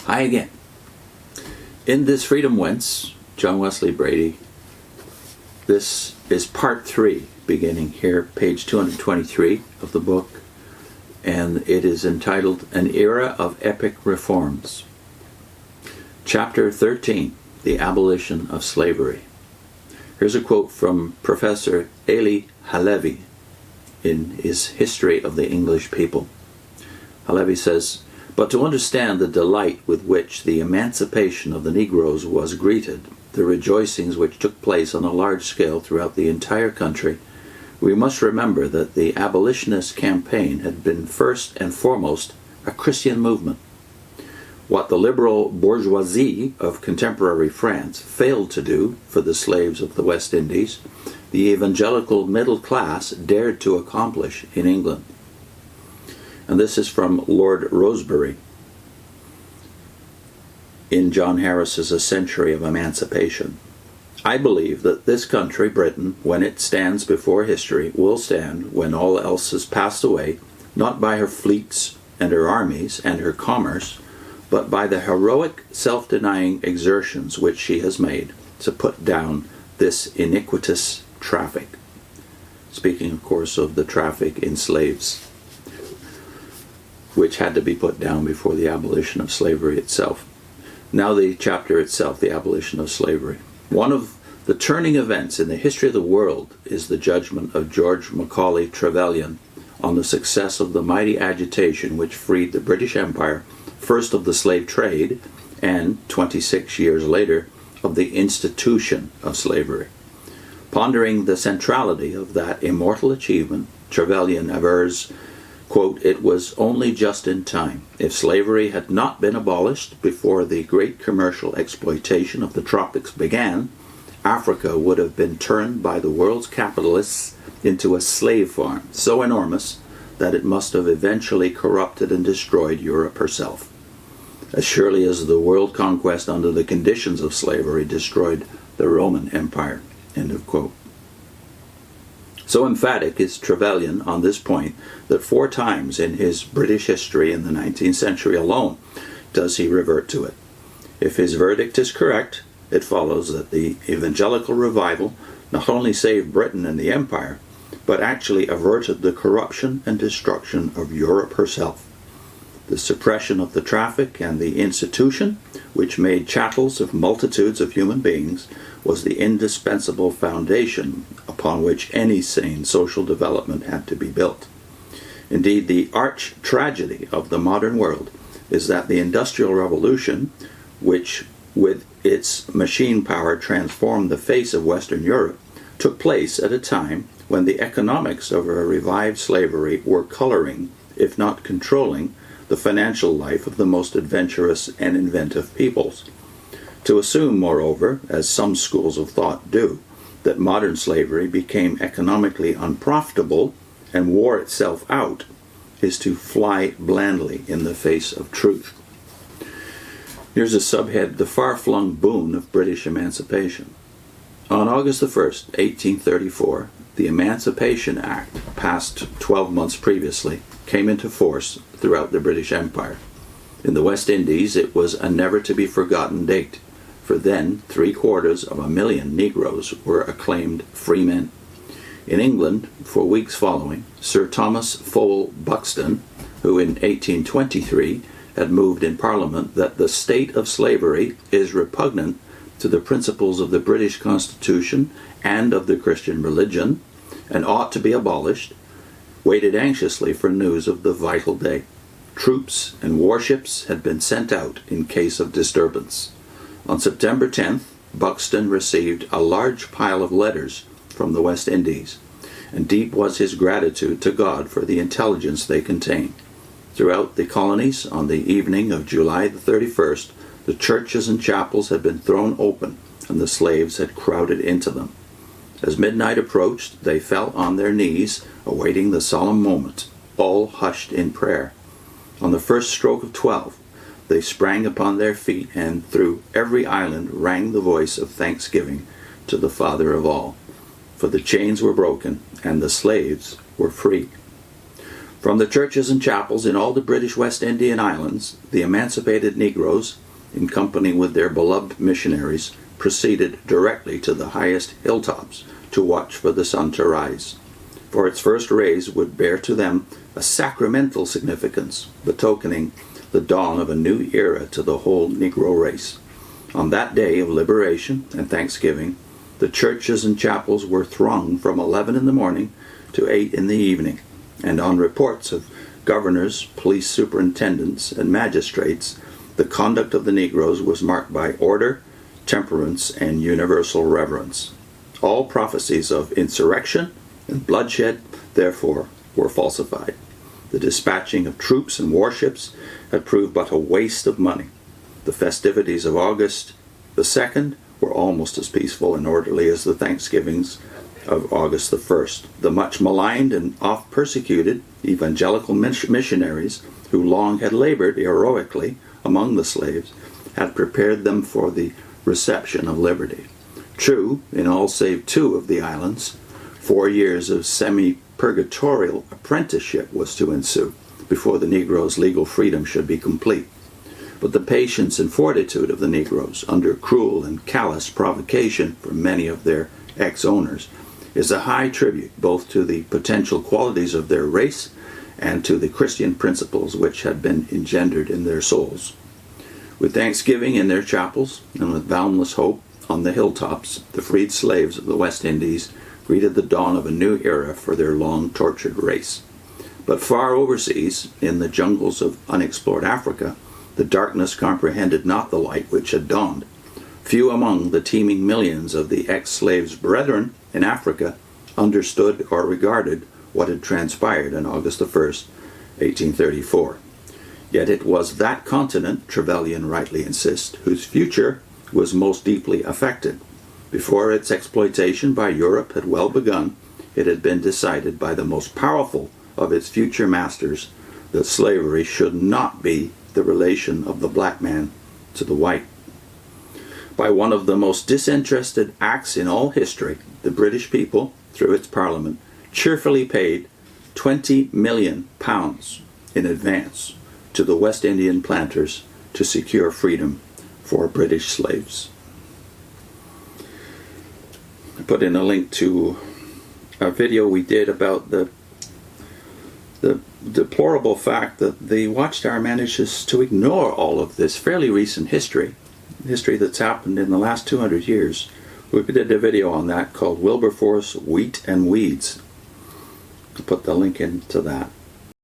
Hi again. In this Freedom Whence, John Wesley Bready, this is part 3, beginning here, page 223 of the book, and it is entitled An Era of Epic Reforms. Chapter 13, The Abolition of Slavery. Here's a quote from Professor Elie Halevy in his History of the English People. Halevy says, "But to understand the delight with which the emancipation of the Negroes was greeted, the rejoicings which took place on a large scale throughout the entire country, we must remember that the abolitionist campaign had been first and foremost a Christian movement. What the liberal bourgeoisie of contemporary France failed to do for the slaves of the West Indies, the evangelical middle class dared to accomplish in England." And this is from Lord Rosebery in John Harris's A Century of Emancipation. "I believe that this country, Britain, when it stands before history, will stand, when all else has passed away, not by her fleets and her armies and her commerce, but by the heroic self-denying exertions which she has made to put down this iniquitous traffic." Speaking, of course, of the traffic in slaves, which had to be put down before the abolition of slavery itself. Now the chapter itself, the abolition of slavery. One of the turning events in the history of the world is the judgment of George Macaulay Trevelyan on the success of the mighty agitation which freed the British Empire, first of the slave trade, and 26 years later, of the institution of slavery. Pondering the centrality of that immortal achievement, Trevelyan avers, quote, "It was only just in time. If slavery had not been abolished before the great commercial exploitation of the tropics began, Africa would have been turned by the world's capitalists into a slave farm so enormous that it must have eventually corrupted and destroyed Europe herself, as surely as the world conquest under the conditions of slavery destroyed the Roman Empire." End of quote. So emphatic is Trevelyan on this point that 4 times in his British history in the 19th century alone does he revert to it. If his verdict is correct, it follows that the evangelical revival not only saved Britain and the Empire, but actually averted the corruption and destruction of Europe herself. The suppression of the traffic and the institution, which made chattels of multitudes of human beings, was the indispensable foundation upon which any sane social development had to be built. Indeed, the arch tragedy of the modern world is that the Industrial Revolution, which with its machine power transformed the face of Western Europe, took place at a time when the economics of a revived slavery were coloring, if not controlling, the financial life of the most adventurous and inventive peoples. To assume, moreover, as some schools of thought do, that modern slavery became economically unprofitable and wore itself out is to fly blandly in the face of truth. Here's a subhead, The Far-Flung Boon of British Emancipation. On August the 1st, 1834, the Emancipation Act, passed 12 months previously, came into force throughout the British Empire. In the West Indies, it was a never-to-be-forgotten date, for then 750,000 Negroes were acclaimed free men. In England, for weeks following, Sir Thomas Fowell Buxton, who in 1823 had moved in Parliament that the state of slavery is repugnant to the principles of the British Constitution and of the Christian religion, and ought to be abolished, waited anxiously for news of the vital day. Troops and warships had been sent out in case of disturbance. On September 10th, Buxton received a large pile of letters from the West Indies, and deep was his gratitude to God for the intelligence they contained. Throughout the colonies, on the evening of July the 31st, the churches and chapels had been thrown open, and the slaves had crowded into them. As midnight approached, they fell on their knees, awaiting the solemn moment, all hushed in prayer. On the first stroke of 12, they sprang upon their feet, and through every island rang the voice of thanksgiving to the Father of all. For the chains were broken, and the slaves were free. From the churches and chapels in all the British West Indian islands, the emancipated Negroes, in company with their beloved missionaries, proceeded directly to the highest hilltops to watch for the sun to rise. For its first rays would bear to them a sacramental significance, betokening the dawn of a new era to the whole Negro race. On that day of liberation and thanksgiving, the churches and chapels were thronged from 11 in the morning to 8 in the evening, and on reports of governors, police superintendents, and magistrates, the conduct of the Negroes was marked by order, temperance, and universal reverence. All prophecies of insurrection and bloodshed, therefore, were falsified. The dispatching of troops and warships had proved but a waste of money. The festivities of August the 2nd were almost as peaceful and orderly as the Thanksgivings of August the 1st. The much maligned and oft persecuted evangelical missionaries, who long had labored heroically among the slaves, had prepared them for the reception of liberty. True, in all save 2 of the islands, 4 years of semi-purgatorial apprenticeship was to ensue before the Negroes' legal freedom should be complete. But the patience and fortitude of the Negroes, under cruel and callous provocation from many of their ex-owners, is a high tribute both to the potential qualities of their race and to the Christian principles which had been engendered in their souls. With thanksgiving in their chapels and with boundless hope on the hilltops, the freed slaves of the West Indies greeted the dawn of a new era for their long-tortured race. But far overseas, in the jungles of unexplored Africa, the darkness comprehended not the light which had dawned. Few among the teeming millions of the ex-slaves' brethren in Africa understood or regarded what had transpired on August the 1st, 1834. Yet it was that continent, Trevelyan rightly insists, whose future was most deeply affected. Before its exploitation by Europe had well begun, it had been decided by the most powerful of its future masters that slavery should not be the relation of the black man to the white. By one of the most disinterested acts in all history, the British people, through its Parliament, cheerfully paid £20 million in advance to the West Indian planters to secure freedom for British slaves. I put in a link to a video we did about the deplorable fact that the Watchtower manages to ignore all of this fairly recent history that's happened in the last 200 years. We did a video on that called Wilberforce, Wheat and Weeds. I'll put the link into that.